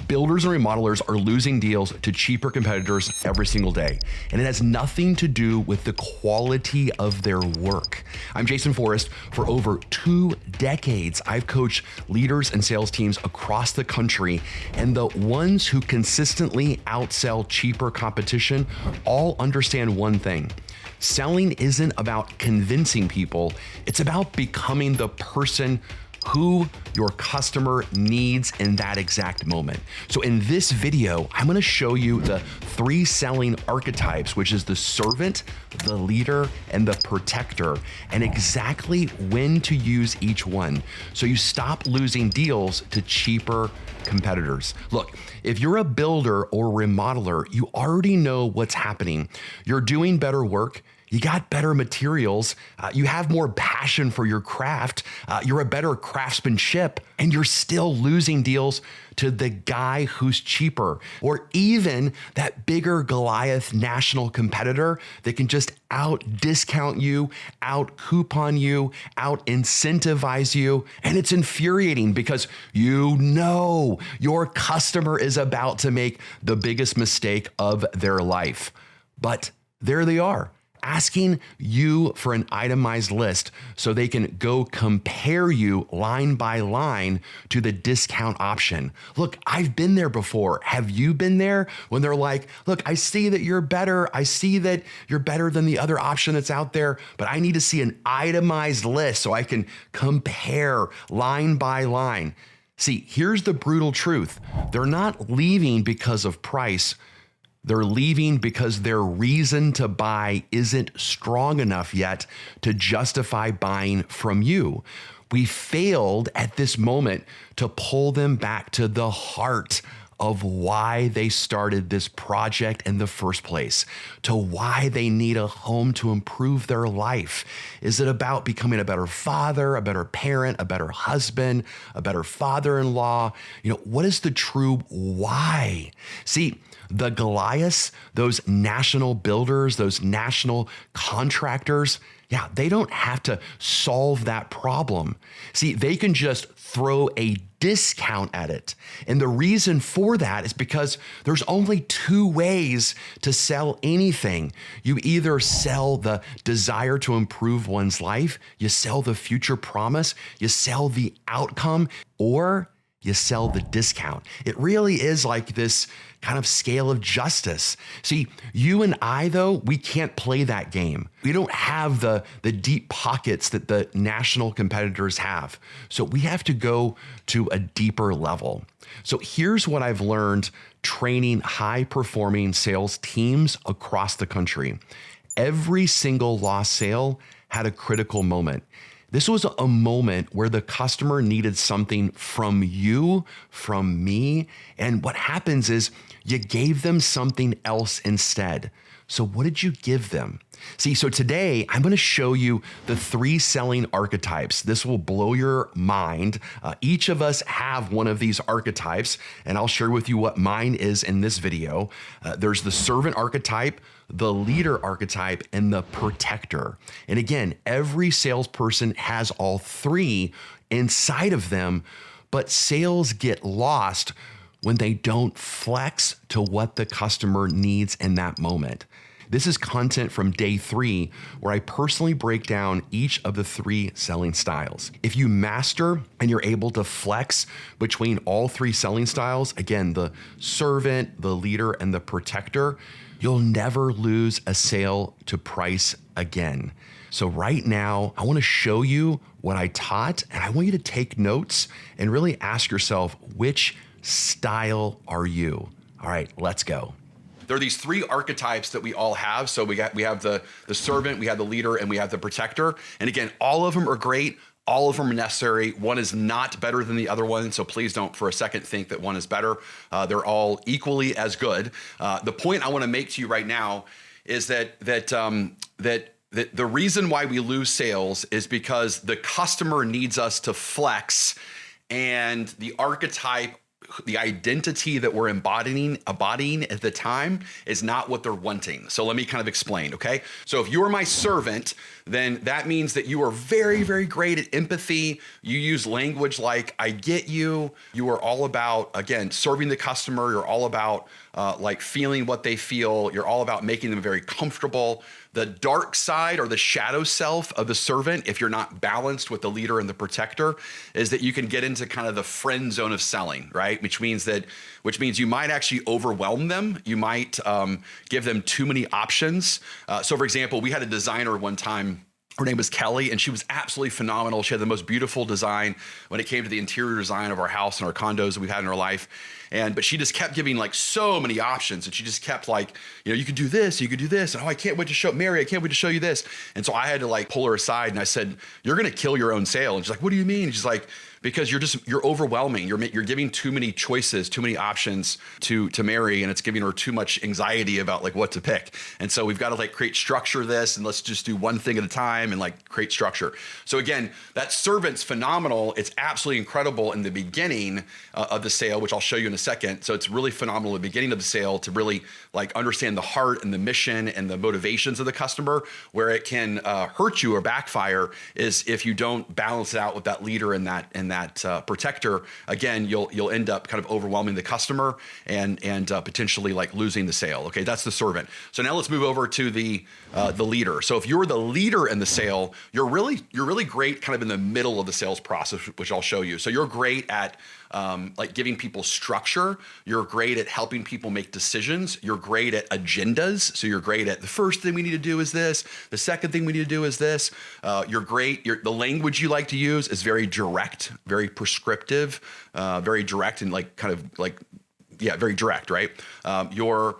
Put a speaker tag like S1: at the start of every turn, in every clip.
S1: Builders and remodelers are losing deals to cheaper competitors every single day, and it has nothing to do with the quality of their work. I'm Jason Forrest. For over 2 decades, I've coached leaders and sales teams across the country, and the ones who consistently outsell cheaper competition all understand one thing. Selling isn't about convincing people, it's about becoming the person who your customer needs in that exact moment. So in this video, I'm gonna show you the 3 selling archetypes, which is the servant, the leader, and the protector, and exactly when to use each one so you stop losing deals to cheaper competitors. Look, if you're a builder or remodeler, you already know what's happening. You're doing better work, you got better materials, you have more passion for your craft, you're a better craftsmanship, and you're still losing deals to the guy who's cheaper, or even that bigger Goliath national competitor that can just out discount you, out coupon you, out incentivize you. And it's infuriating because you know your customer is about to make the biggest mistake of their life. But there they are, asking you for an itemized list so they can go compare you line by line to the discount option. Look, I've been there before. Have you been there? When they're like, look, I see that you're better. I see that you're better than the other option that's out there, but I need to see an itemized list so I can compare line by line. See, here's the brutal truth. They're not leaving because of price. They're leaving because their reason to buy isn't strong enough yet to justify buying from you. We failed at this moment to pull them back to the heart of why they started this project in the first place, to why they need a home to improve their life. Is it about becoming a better father, a better parent, a better husband, a better father-in-law? What is the true why? See, the Goliaths, those national builders, those national contractors, they don't have to solve that problem. See, they can just throw a discount at it. And the reason for that is because there's only 2 ways to sell anything. You either sell the desire to improve one's life, you sell the future promise, you sell the outcome, or you sell the discount. It really is like this kind of scale of justice. See, you and I, though, we can't play that game. We don't have the deep pockets that the national competitors have. So we have to go to a deeper level. So here's what I've learned training high-performing sales teams across the country. Every single lost sale had a critical moment. This was a moment where the customer needed something from you, from me, and what happens is you gave them something else instead. So what did you give them? See, so today I'm going to show you the 3 selling archetypes. This will blow your mind. Each of us have one of these archetypes, and I'll share with you what mine is in this video. There's the servant archetype, the leader archetype, and the protector. And again, every salesperson has all 3 inside of them, but sales get lost when they don't flex to what the customer needs in that moment. This is content from day 3, where I personally break down each of the 3 selling styles. If you master and you're able to flex between all 3 selling styles, again, the servant, the leader, and the protector, you'll never lose a sale to price again. So right now, I want to show you what I taught, and I want you to take notes and really ask yourself, which style are you? All right, let's go. There are these 3 archetypes that we all have. So we have the servant, we have the leader, and we have the protector. And again, all of them are great. All of them are necessary. One is not better than the other one. So please don't for a second think that one is better. They're all equally as good. The point I want to make to you right now is that the reason why we lose sales is because the customer needs us to flex, and the archetype the identity that we're embodying at the time is not what they're wanting. So let me kind of explain, okay? So if you're my servant, then that means that you are very, very great at empathy. You use language like, I get you. You are all about, again, serving the customer. You're all about like feeling what they feel. You're all about making them very comfortable. The dark side or the shadow self of the servant, if you're not balanced with the leader and the protector, is that you can get into kind of the friend zone of selling, right? Which means you might actually overwhelm them. You might give them too many options. So for example, we had a designer one time. Her name was Kelly, and she was absolutely phenomenal. She had the most beautiful design when it came to the interior design of our house and our condos that we've had in our life. But she just kept giving like so many options, and she just kept like, you could do this, you could do this. And oh, I can't wait to show Mary, I can't wait to show you this. And so I had to like pull her aside, and I said, you're going to kill your own sale. And she's like, what do you mean? And she's like, because you're overwhelming. You're giving too many choices, too many options to Mary, and it's giving her too much anxiety about like what to pick. And so we've got to like create structure this, and let's just do one thing at a time and like create structure. So again, that servant's phenomenal. It's absolutely incredible in the beginning of the sale, which I'll show you in a second. So it's really phenomenal at the beginning of the sale to really like understand the heart and the mission and the motivations of the customer. Where it can hurt you or backfire is if you don't balance it out with that leader and that protector. Again, you'll end up kind of overwhelming the customer and potentially like losing the sale. Okay, that's the servant. So now let's move over to the leader. So if you're the leader in the sale, you're really great kind of in the middle of the sales process, which I'll show you. So you're great at like giving people structure. You're great at helping people make decisions. You're great at agendas. So you're great at the first thing we need to do is this. The second thing we need to do is this. You're great. The language you like to use is very direct, very prescriptive, very direct and like kind of like, yeah, very direct, right? Your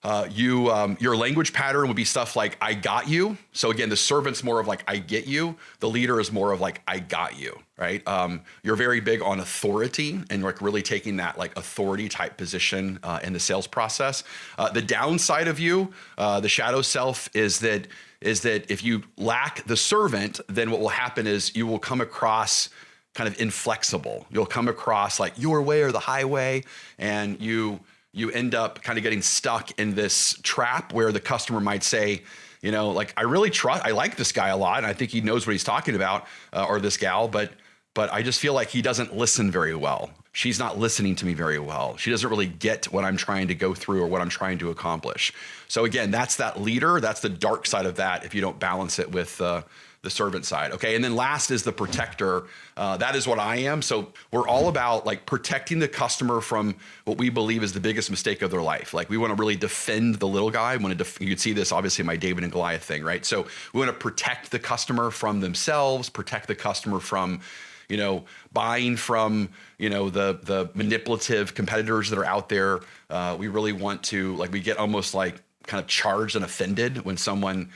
S1: language pattern would be stuff like, I got you. So again, the servant's more of like, I get you. The leader is more of like, I got you, right? You're very big on authority and like really taking that like authority type position in the sales process. The downside of you, the shadow self is that if you lack the servant, then what will happen is you will come across kind of inflexible. You'll come across like your way or the highway, and you end up kind of getting stuck in this trap where the customer might say, like, I like this guy a lot, and I think he knows what he's talking about, or this gal, but I just feel like he doesn't listen very well. She's not listening to me very well. She doesn't really get what I'm trying to go through or what I'm trying to accomplish. So again, that's that leader. That's the dark side of that if you don't balance it with the servant side. Okay. And then last is the protector. That is what I am. So we're all about like protecting the customer from what we believe is the biggest mistake of their life. Like we want to really defend the little guy. You could see this obviously in my David and Goliath thing, right? So we want to protect the customer from themselves, protect the customer from, buying from, the manipulative competitors that are out there. We really want to, like, we get almost like kind of charged and offended when someone,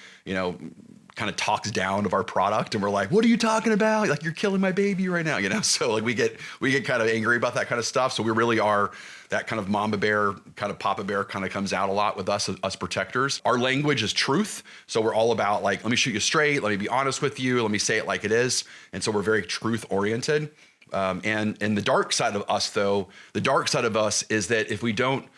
S1: kind of talks down of our product, and we're like, what are you talking about? Like, you're killing my baby right now, So like we get kind of angry about that kind of stuff. So we really are that kind of mama bear, kind of papa bear kind of comes out a lot with us protectors. Our language is truth. So we're all about like, let me shoot you straight. Let me be honest with you. Let me say it like it is. And so we're very truth oriented. And the dark side of us though, the dark side of us is that if we don't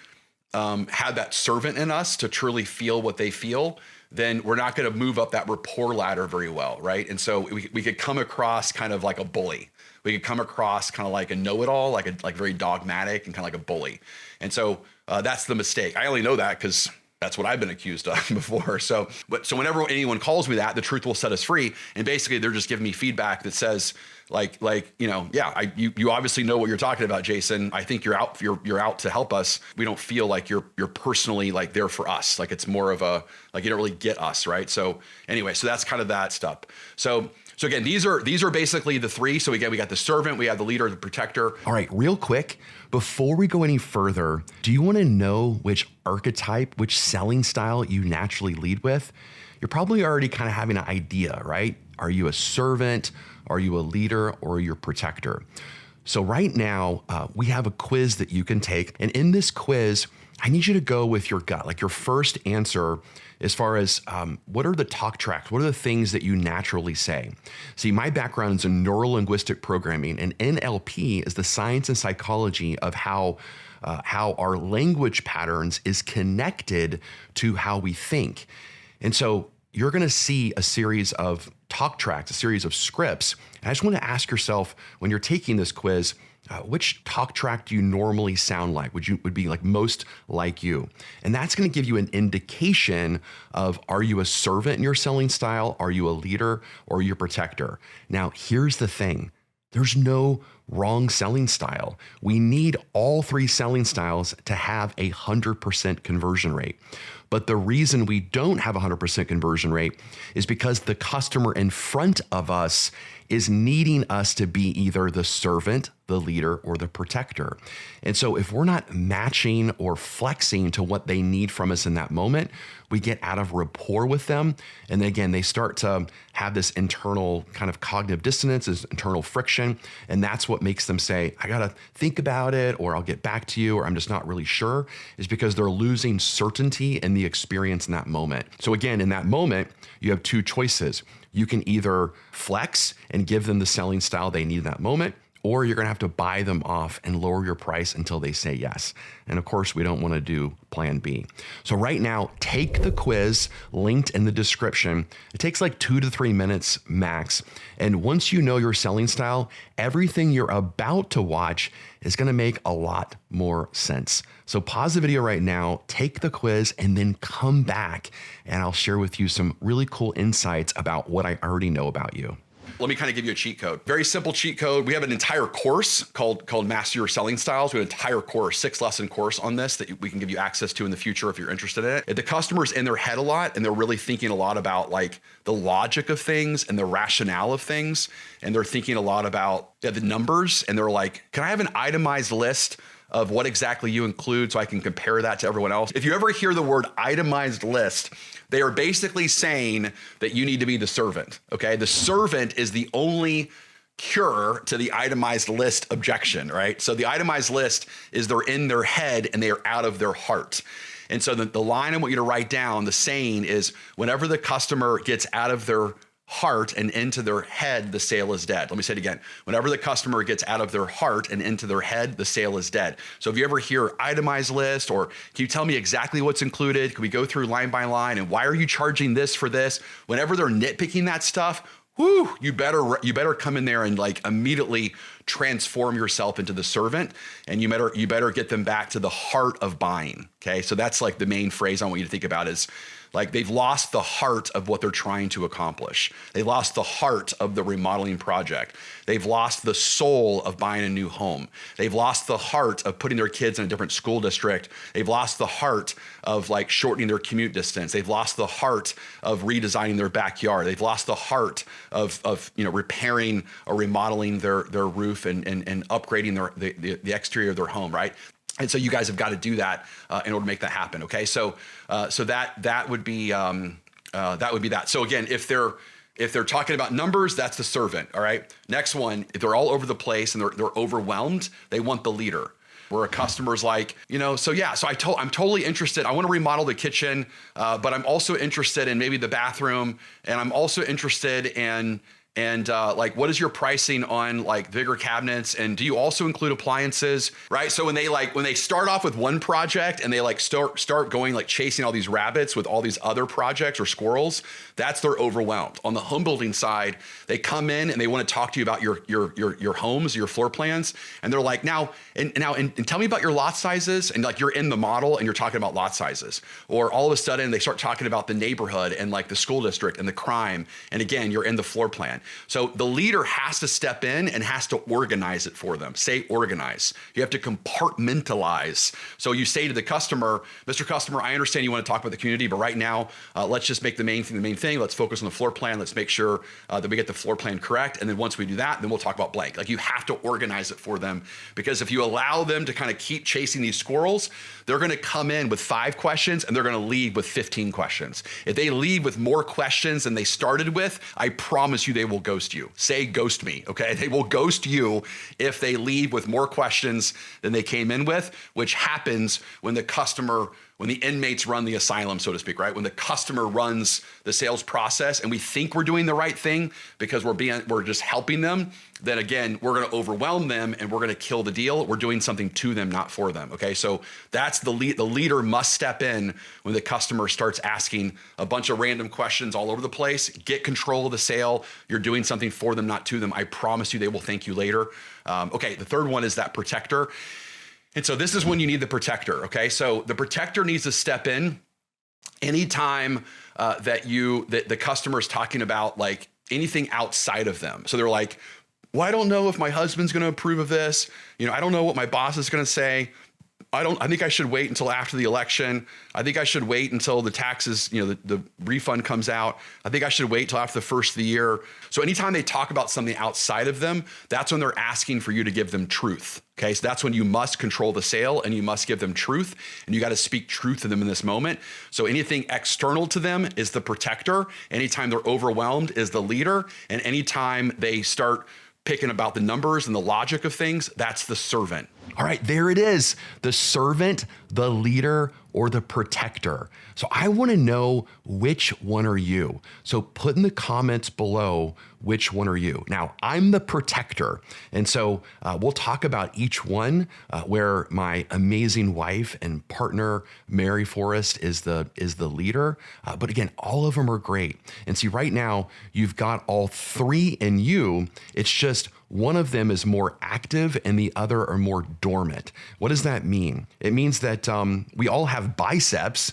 S1: have that servant in us to truly feel what they feel, then we're not going to move up that rapport ladder very well, right? And so we could come across kind of like a bully. We could come across kind of like a know-it-all, like very dogmatic and kind of like a bully. And so that's the mistake. I only know that because that's what I've been accused of before. So whenever anyone calls me that, the truth will set us free. And basically, they're just giving me feedback that says, you obviously know what you're talking about, Jason. I think you're out to help us. We don't feel like you're personally like there for us. Like it's more of a, like you don't really get us, right? So anyway, so that's kind of that stuff. So again, these are basically the three. So again, we got the servant, we have the leader, the protector. All right, real quick, before we go any further, do you want to know which archetype, which selling style you naturally lead with? You're probably already kind of having an idea, right? Are you a servant? Are you a leader, or you're a protector? So right now, we have a quiz that you can take. And in this quiz, I need you to go with your gut, like your first answer as far as what are the talk tracks? What are the things that you naturally say? See, my background is in neuro-linguistic programming, and NLP is the science and psychology of how our language patterns is connected to how we think. And so you're going to see a series of talk tracks, a series of scripts. And I just want to ask yourself, when you're taking this quiz, which talk track do you normally sound like? Would be like most like you? And that's going to give you an indication of, are you a servant in your selling style? Are you a leader, or are you a protector? Now, here's the thing. There's no wrong selling style. We need all three selling styles to have 100% conversion rate. But the reason we don't have 100% conversion rate is because the customer in front of us is needing us to be either the servant, the leader, or the protector. And so if we're not matching or flexing to what they need from us in that moment, we get out of rapport with them. And then again, they start to have this internal kind of cognitive dissonance, this internal friction. And that's what makes them say, I got to think about it, or I'll get back to you, or I'm just not really sure, is because they're losing certainty in the experience in that moment. So again, in that moment, you have two choices. You can either flex and give them the selling style they need in that moment, or you're going to have to buy them off and lower your price until they say yes. And of course, we don't want to do plan B. So right now, take the quiz linked in the description. It takes like 2 to 3 minutes max. And once you know your selling style, everything you're about to watch is going to make a lot more sense. So pause the video right now, take the quiz, and then come back, and I'll share with you some really cool insights about what I already know about you. Let me kind of give you a cheat code. Very simple cheat code. We have an entire course called Master Your Selling Styles. We have an entire course, 6-lesson course on this that we can give you access to in the future if you're interested in it. If the customer's in their head a lot and they're really thinking a lot about like the logic of things and the rationale of things, and they're thinking a lot about the numbers, and they're like, can I have an itemized list of what exactly you include so I can compare that to everyone else? If you ever hear the word itemized list, they are basically saying that you need to be the servant, okay? The servant is the only cure to the itemized list objection, right? So the itemized list is they're in their head and they are out of their heart. And so the line I want you to write down, the saying is, whenever the customer gets out of their heart and into their head, the sale is dead. Let me say it again. Whenever the customer gets out of their heart and into their head, the sale is dead. So if you ever hear itemized list, or can you tell me exactly what's included? Can we go through line by line? And why are you charging this for this? Whenever they're nitpicking that stuff, whoo, you better come in there and like immediately transform yourself into the servant, and you better get them back to the heart of buying. Okay. So that's like the main phrase I want you to think about is, like, they've lost the heart of what they're trying to accomplish. They lost the heart of the remodeling project. They've lost the soul of buying a new home. They've lost the heart of putting their kids in a different school district. They've lost the heart of like shortening their commute distance. They've lost the heart of redesigning their backyard. They've lost the heart of repairing or remodeling their roof and upgrading the exterior of their home, right? And so you guys have got to do that in order to make that happen. Okay, so that would be that. So again, if they're talking about numbers, that's the servant. All right. Next one, if they're all over the place and they're overwhelmed, they want the leader. Where a customer's like, I'm totally interested. I want to remodel the kitchen, but I'm also interested in maybe the bathroom, and I'm also interested in. And like, what is your pricing on like bigger cabinets? And do you also include appliances, right? So when they start off with one project and they like start going like chasing all these rabbits with all these other projects or squirrels, that's they're overwhelmed. On the home building side, they come in and they want to talk to you about your homes, your floor plans, and they're like, now tell me about your lot sizes, and like you're in the model and you're talking about lot sizes, or all of a sudden they start talking about the neighborhood and like the school district and the crime, and again you're in the floor plan. So the leader has to step in and has to organize it for them. Say organize. You have to compartmentalize. So you say to the customer, Mr. Customer, I understand you want to talk about the community, but right now, let's just make the main thing. Let's focus on the floor plan. Let's make sure that we get the floor plan correct. And then once we do that, then we'll talk about blank. Like, you have to organize it for them, because if you allow them to kind of keep chasing these squirrels, they're going to come in with 5 questions and they're going to leave with 15 questions. If they leave with more questions than they started with, I promise you they will will ghost you. Say ghost me, okay? They will ghost you if they leave with more questions than they came in with, which happens when when the inmates run the asylum, so to speak, right? When the customer runs the sales process and we think we're doing the right thing because we're just helping them, then again, we're gonna overwhelm them and we're gonna kill the deal. We're doing something to them, not for them, okay? So that's the leader must step in when the customer starts asking a bunch of random questions all over the place. Get control of the sale. You're doing something for them, not to them. I promise you they will thank you later. Okay, the third one is that protector. And so this is when you need the protector, okay? So the protector needs to step in anytime that the customer is talking about like anything outside of them. So they're like, well, I don't know if my husband's gonna approve of this. I don't know what my boss is gonna say. I think I should wait until after the election. I think I should wait until the taxes, the refund comes out. I think I should wait till after the first of the year. So anytime they talk about something outside of them, that's when they're asking for you to give them truth. Okay, so that's when you must control the sale and you must give them truth, and you got to speak truth to them in this moment. So anything external to them is the protector. Anytime they're overwhelmed is the leader. And anytime they start picking about the numbers and the logic of things, that's the servant. All right, there it is. The servant, the leader, or the protector. So I want to know which one are you. So put in the comments below, which one are you? Now, I'm the protector. And so we'll talk about each one where my amazing wife and partner, Mary Forrest, is the leader. But again, all of them are great. And see, right now, you've got all three in you. It's just one of them is more active and the other are more dormant. What does that mean? It means that we all have biceps,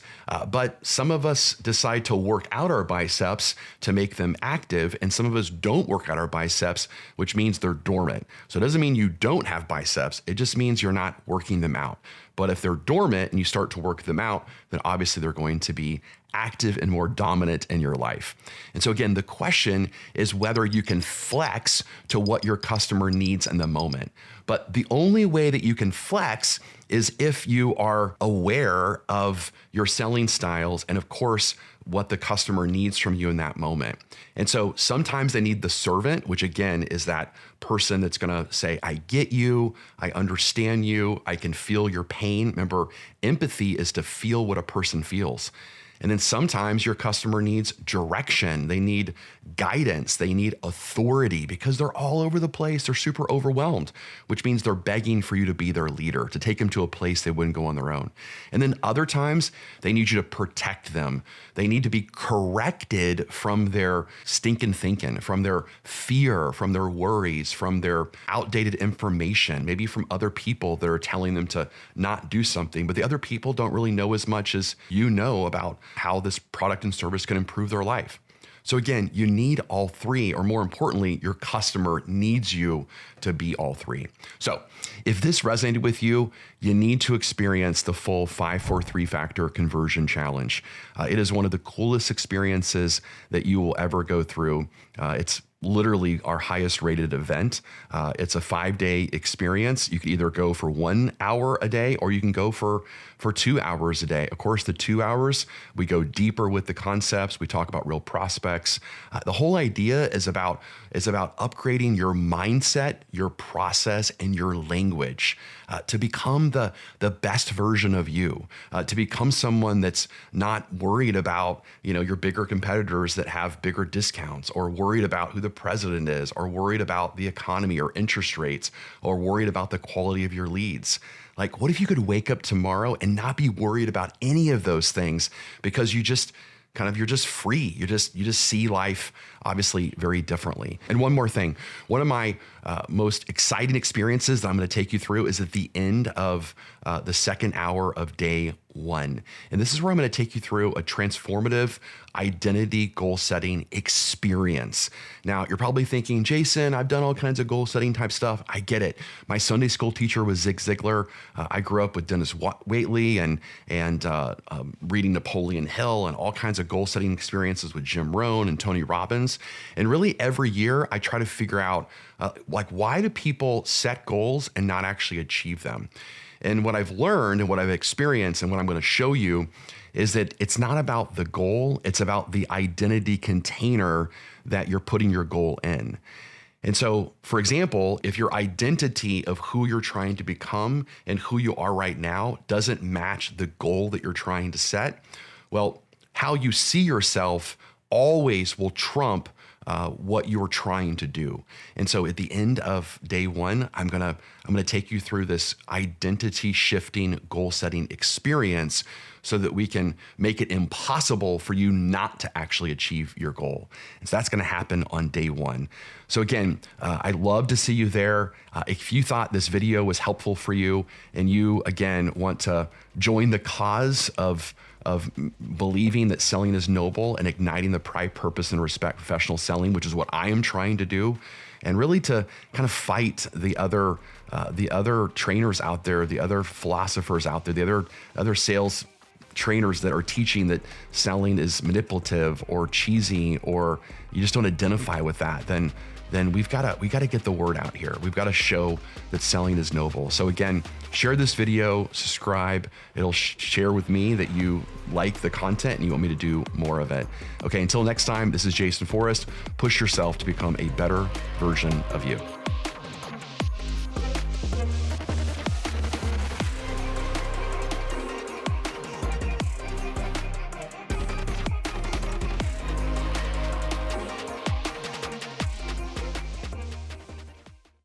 S1: but some of us decide to work out our biceps to make them active, and some of us don't work out our biceps, which means they're dormant. So it doesn't mean you don't have biceps. It just means you're not working them out. But if they're dormant and you start to work them out, then obviously they're going to be active and more dominant in your life. And so again, the question is whether you can flex to what your customer needs in the moment. But the only way that you can flex is if you are aware of your selling styles and of course, what the customer needs from you in that moment. And so sometimes they need the servant, which again is that person that's gonna say, I get you, I understand you, I can feel your pain. Remember, empathy is to feel what a person feels. And then sometimes your customer needs direction. They need guidance. They need authority because they're all over the place. They're super overwhelmed, which means they're begging for you to be their leader, to take them to a place they wouldn't go on their own. And then other times they need you to protect them. They need to be corrected from their stinking thinking, from their fear, from their worries, from their outdated information, maybe from other people that are telling them to not do something, but the other people don't really know as much as you know about how this product and service can improve their life. So again, you need all three, or more importantly, your customer needs you to be all three. So if this resonated with you, you need to experience the full 5-4-3 factor conversion challenge. It is one of the coolest experiences that you will ever go through. It's literally our highest rated event. It's a 5-day experience. You can either go for 1 hour a day or you can go for 2 hours a day. Of course, the 2 hours, we go deeper with the concepts. We talk about real prospects. The whole idea is about upgrading your mindset, your process, and your language to become the best version of you, to become someone that's not worried about, your bigger competitors that have bigger discounts, or worried about who the president is, or worried about the economy or interest rates, or worried about the quality of your leads. Like, what if you could wake up tomorrow and not be worried about any of those things because you're just free. You just see life obviously very differently. And one more thing, one of my most exciting experiences that I'm going to take you through is at the end of the second hour of day 1. And this is where I'm going to take you through a transformative identity goal setting experience. Now, you're probably thinking, Jason, I've done all kinds of goal setting type stuff. I get it. My Sunday school teacher was Zig Ziglar. I grew up with Dennis Waitley and reading Napoleon Hill and all kinds of goal setting experiences with Jim Rohn and Tony Robbins. And really every year I try to figure out why do people set goals and not actually achieve them? And what I've learned and what I've experienced and what I'm going to show you is that it's not about the goal, it's about the identity container that you're putting your goal in. And so, for example, if your identity of who you're trying to become and who you are right now doesn't match the goal that you're trying to set, well, how you see yourself always will trump what you're trying to do. And so at the end of day one, I'm gonna take you through this identity shifting goal setting experience so that we can make it impossible for you not to actually achieve your goal. And so that's gonna happen on day one. So again, I'd love to see you there. If you thought this video was helpful for you and you, again, want to join the cause of believing that selling is noble and igniting the pride, purpose, and respect professional selling, which is what I am trying to do, and really to kind of fight the other trainers out there, the other philosophers out there, the other sales trainers that are teaching that selling is manipulative or cheesy, or you just don't identify with that, then we've got to get the word out here. We've got to show that selling is noble. So again, share this video, subscribe. It'll share with me that you like the content and you want me to do more of it. Okay, until next time, this is Jason Forrest. Push yourself to become a better version of you.